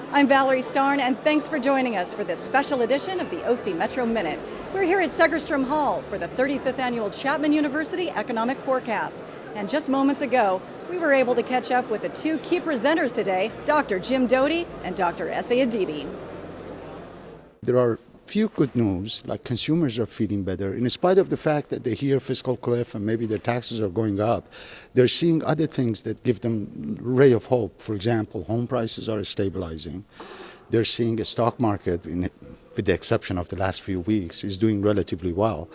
I'm Valerie Starn, and thanks for joining us for this special edition of the OC Metro Minute. We're here at Segerstrom Hall for the 35th annual Chapman University Economic Forecast. And just moments ago, we were able to catch up with the two key presenters today, Dr. Jim Doty and Dr. S.A. Adibi. There are few good news, like consumers are feeling better. In spite of the fact that they hear fiscal cliff and maybe their taxes are going up, they're seeing other things that give them a ray of hope. For example, home prices are stabilizing. They're seeing a stock market, with the exception of the last few weeks, is doing relatively well.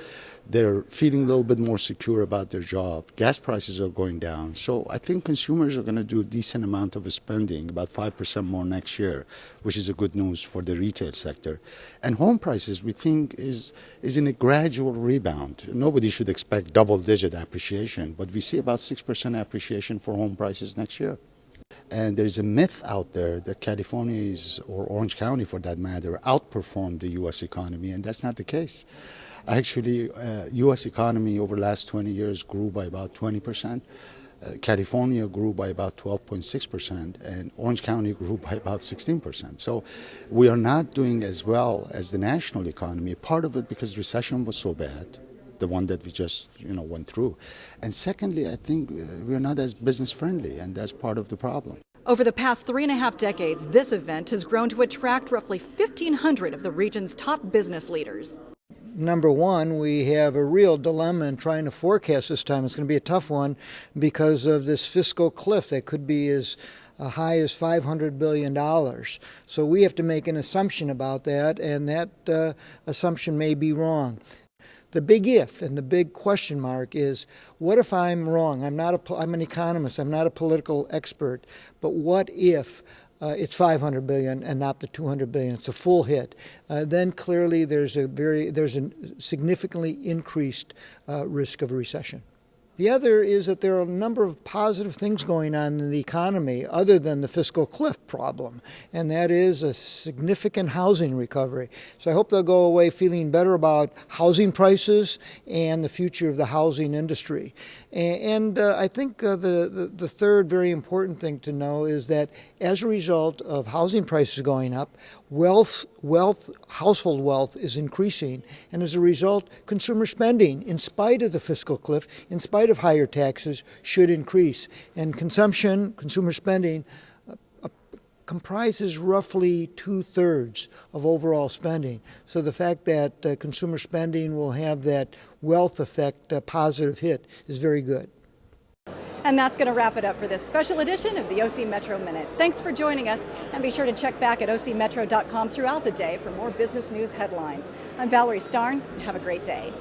They're feeling a little bit more secure about their job. Gas prices are going down. So I think consumers are going to do a decent amount of spending, about 5% more next year, which is a good news for the retail sector. And home prices, we think, is in a gradual rebound. Nobody should expect double-digit appreciation, but we see about 6% appreciation for home prices next year. And there's a myth out there that California or Orange County for that matter, outperformed the U.S. economy, and that's not the case. Actually, U.S. economy over the last 20 years grew by about 20%. California grew by about 12.6%, and Orange County grew by about 16%. So we are not doing as well as the national economy, part of it because recession was so bad, the one that we just went through. And secondly, I think we're not as business friendly, and that's part of the problem. Over the past 3.5 decades, this event has grown to attract roughly 1,500 of the region's top business leaders. Number one, we have a real dilemma in trying to forecast this time. It's going to be a tough one because of this fiscal cliff that could be as high as $500 billion. So we have to make an assumption about that, and that assumption may be wrong. The big if and the big question mark is, what if I'm wrong? I'm an economist. I'm not a political expert. But what if it's $500 billion and not the $200 billion? It's a full hit. Then clearly there's a significantly increased risk of a recession. The other is that there are a number of positive things going on in the economy other than the fiscal cliff problem, and that is a significant housing recovery. So I hope they'll go away feeling better about housing prices and the future of the housing industry. And I think the third very important thing to know is that as a result of housing prices going up, household wealth is increasing, and as a result, consumer spending, in spite of the fiscal cliff, in spite of higher taxes, should increase. And consumer spending, comprises roughly 2/3 of overall spending. So the fact that consumer spending will have that wealth effect positive hit is very good. And that's going to wrap it up for this special edition of the OC Metro Minute. Thanks for joining us, and be sure to check back at ocmetro.com throughout the day for more business news headlines. I'm Valerie Starn. Have a great day.